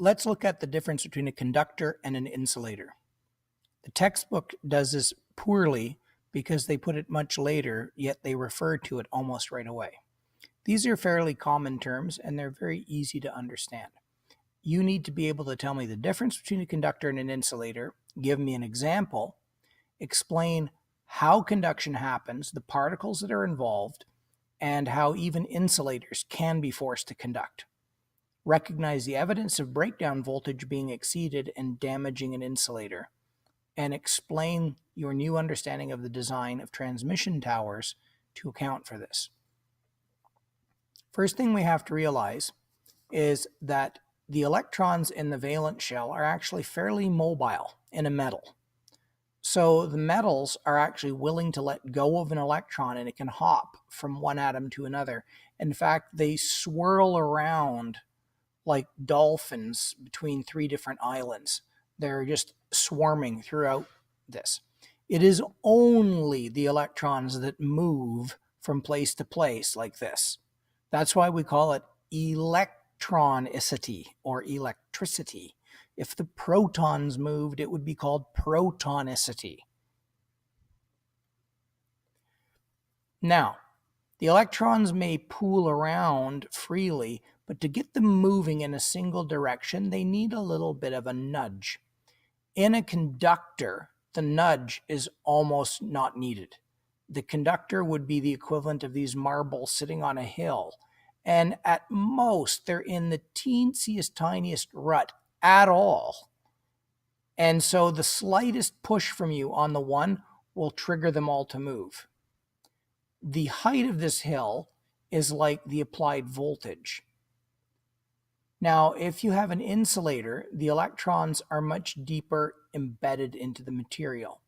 let's look at the difference between a conductor and an insulator. The textbook does this poorly because they put it much later, yet they refer to it almost right away. These are fairly common terms and they're very easy to understand. You need to be able to tell me the difference between a conductor and an insulator, give me an example, explain how conduction happens, the particles that are involved, and how even insulators can be forced to conduct. Recognize the evidence of breakdown voltage being exceeded and damaging an insulator, and explain your new understanding of the design of transmission towers to account for this. First thing we have to realize is that the electrons in the valence shell are actually fairly mobile in a metal. So the metals are actually willing to let go of an electron and it can hop from one atom to another. In fact, they swirl around like dolphins between three different islands. They're just swarming throughout this. It is only the electrons that move from place to place like this. That's why we call it electronicity or electricity. If the protons moved, it would be called protonicity. Now, the electrons may pool around freely, but to get them moving in a single direction, they need a little bit of a nudge. In a conductor, the nudge is almost not needed. The conductor would be the equivalent of these marbles sitting on a hill, and at most, they're in the teensiest, tiniest rut at all. And so the slightest push from you on the one will trigger them all to move. The height of this hill is like the applied voltage. Now, if you have an insulator, the electrons are much deeper embedded into the material.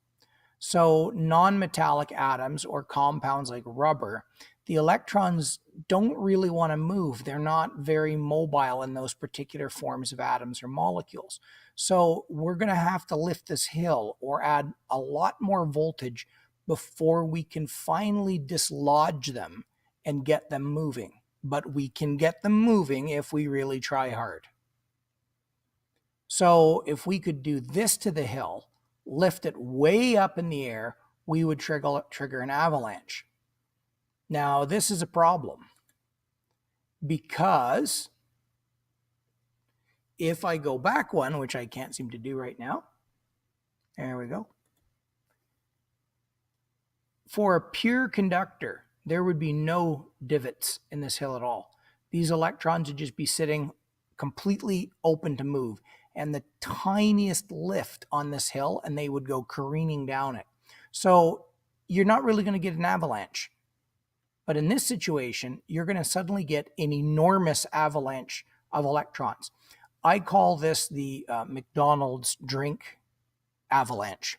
So non-metallic atoms or compounds like rubber, the electrons don't really want to move. They're not very mobile in those particular forms of atoms or molecules. So we're going to have to lift this hill or add a lot more voltage before we can finally dislodge them and get them moving. But we can get them moving if we really try hard. So if we could do this to the hill, lift it way up in the air, we would trigger an avalanche. Now, this is a problem because if I go back one, which I can't seem to do right now, there we go. For a pure conductor, there would be no divots in this hill at all. These electrons would just be sitting completely open to move, and the tiniest lift on this hill, and they would go careening down it. So you're not really going to get an avalanche. But in this situation, you're going to suddenly get an enormous avalanche of electrons. I call this the McDonald's drink avalanche.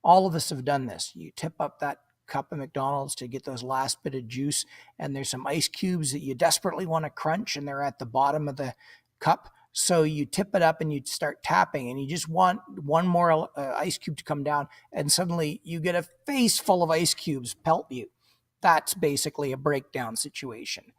All of us have done this. You tip up that cup of McDonald's to get those last bit of juice, and there's some ice cubes that you desperately want to crunch, and they're at the bottom of the cup. So you tip it up and you start tapping, and you just want one more ice cube to come down, and suddenly you get a face full of ice cubes pelt you. That's basically a breakdown situation.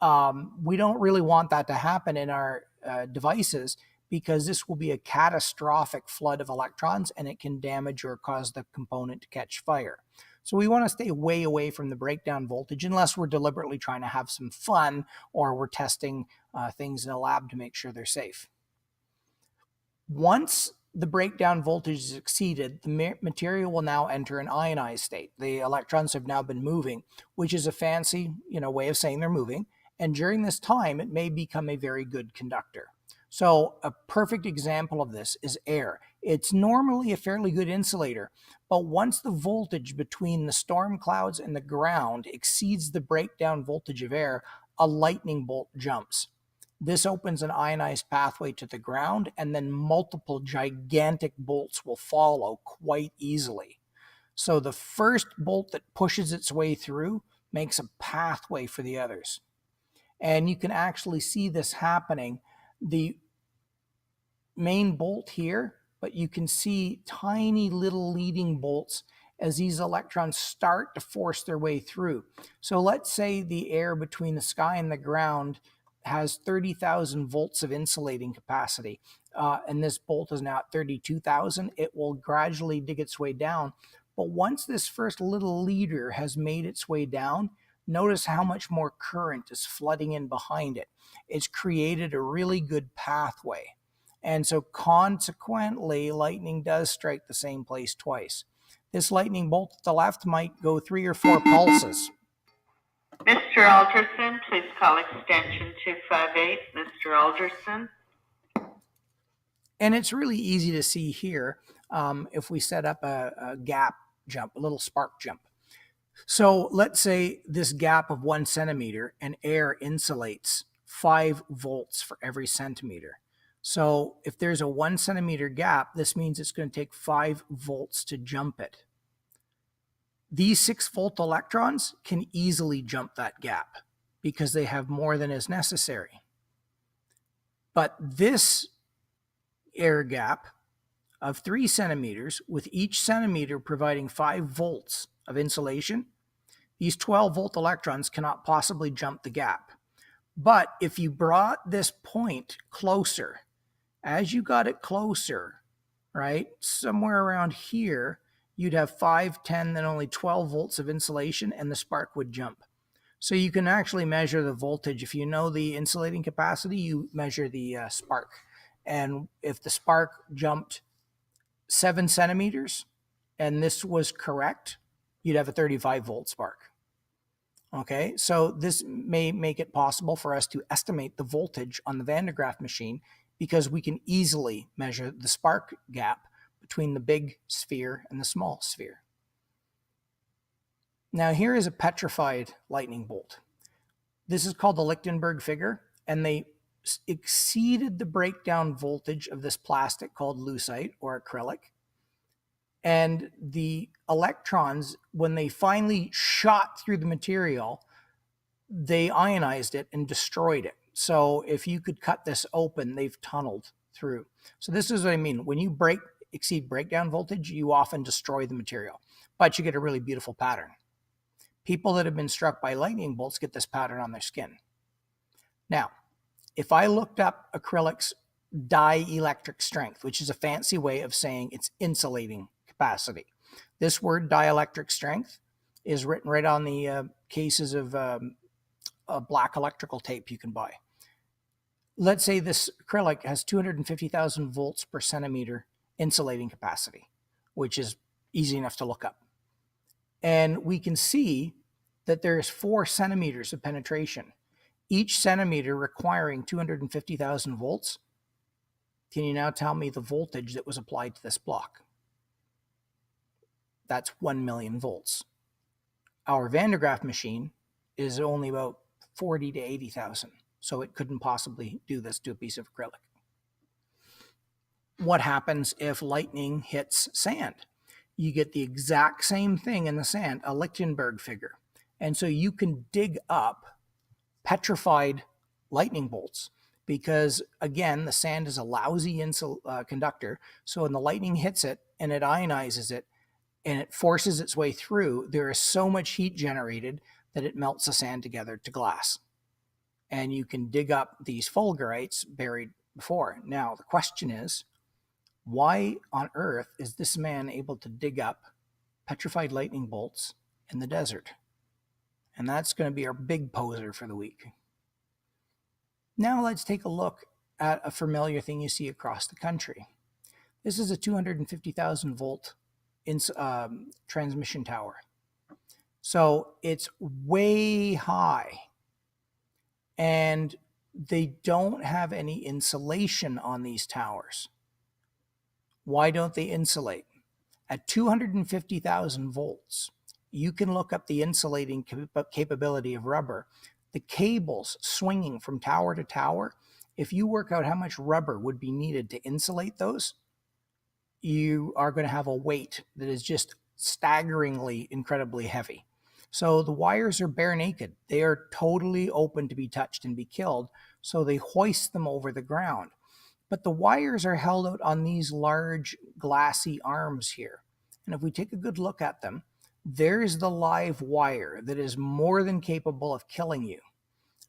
We don't really want that to happen in our devices because this will be a catastrophic flood of electrons and it can damage or cause the component to catch fire. So we want to stay way away from the breakdown voltage unless we're deliberately trying to have some fun or we're testing things in a lab to make sure they're safe. Once the breakdown voltage is exceeded, the material will now enter an ionized state. The electrons have now been moving, which is a fancy, way of saying they're moving. And during this time, it may become a very good conductor. So a perfect example of this is air. It's normally a fairly good insulator, but once the voltage between the storm clouds and the ground exceeds the breakdown voltage of air, a lightning bolt jumps. This opens an ionized pathway to the ground, and then multiple gigantic bolts will follow quite easily. So the first bolt that pushes its way through makes a pathway for the others. And you can actually see this happening. The main bolt here, but you can see tiny little leading bolts as these electrons start to force their way through. So let's say the air between the sky and the ground has 30,000 volts of insulating capacity, and this bolt is now at 32,000. It will gradually dig its way down. But once this first little leader has made its way down, notice how much more current is flooding in behind it. It's created a really good pathway. And so consequently, lightning does strike the same place twice. This lightning bolt at the left might go 3 or 4 pulses. Mr. Alderson, please call extension 258. Mr. Alderson. And it's really easy to see here if we set up a gap jump, a little spark jump. So let's say this gap of 1 centimeter and air insulates 5 volts for every centimeter. So if there's a 1 centimeter gap, this means it's going to take 5 volts to jump it. These 6-volt electrons can easily jump that gap because they have more than is necessary. But this air gap of 3 centimeters, with each centimeter providing 5 volts of insulation, these 12-volt electrons cannot possibly jump the gap. But if you brought this point closer, as you got it closer, right, somewhere around here, you'd have 5, 10, then only 12 volts of insulation, and the spark would jump. So you can actually measure the voltage. If you know the insulating capacity, you measure the spark. And if the spark jumped 7 centimeters, and this was correct, you'd have a 35-volt spark. Okay, so this may make it possible for us to estimate the voltage on the Van de Graaff machine because we can easily measure the spark gap between the big sphere and the small sphere. Now here is a petrified lightning bolt. This is called the Lichtenberg figure, and they exceeded the breakdown voltage of this plastic called lucite or acrylic. And the electrons, when they finally shot through the material, they ionized it and destroyed it. So if you could cut this open, they've tunneled through. So this is what I mean. When you exceed breakdown voltage, you often destroy the material, but you get a really beautiful pattern. People that have been struck by lightning bolts get this pattern on their skin. Now, if I looked up acrylic's dielectric strength, which is a fancy way of saying its insulating capacity. This word dielectric strength is written right on the cases of a black electrical tape you can buy. Let's say this acrylic has 250,000 volts per centimeter insulating capacity, which is easy enough to look up. And we can see that there's 4 centimeters of penetration, each centimeter requiring 250,000 volts. Can you now tell me the voltage that was applied to this block? That's 1 million volts. Our Van de Graaff machine is only about 40 to 80,000, so it couldn't possibly do this to a piece of acrylic. What happens if lightning hits sand? You get the exact same thing in the sand, a Lichtenberg figure. And so you can dig up petrified lightning bolts because, again, the sand is a lousy conductor. So when the lightning hits it and it ionizes it and it forces its way through, there is so much heat generated that it melts the sand together to glass. And you can dig up these fulgurites buried before. Now, the question is, why on earth is this man able to dig up petrified lightning bolts in the desert? And that's going to be our big poser for the week. Now let's take a look at a familiar thing you see across the country. This is a 250,000 volt transmission tower. So it's way high. And they don't have any insulation on these towers. Why don't they insulate? At 250,000 volts, you can look up the insulating capability of rubber. The cables swinging from tower to tower, if you work out how much rubber would be needed to insulate those, you are going to have a weight that is just staggeringly, incredibly heavy. So the wires are bare naked. They are totally open to be touched and be killed. So they hoist them over the ground. But the wires are held out on these large glassy arms here. And if we take a good look at them, there's the live wire that is more than capable of killing you.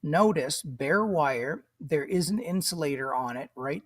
Notice bare wire, there is an insulator on it right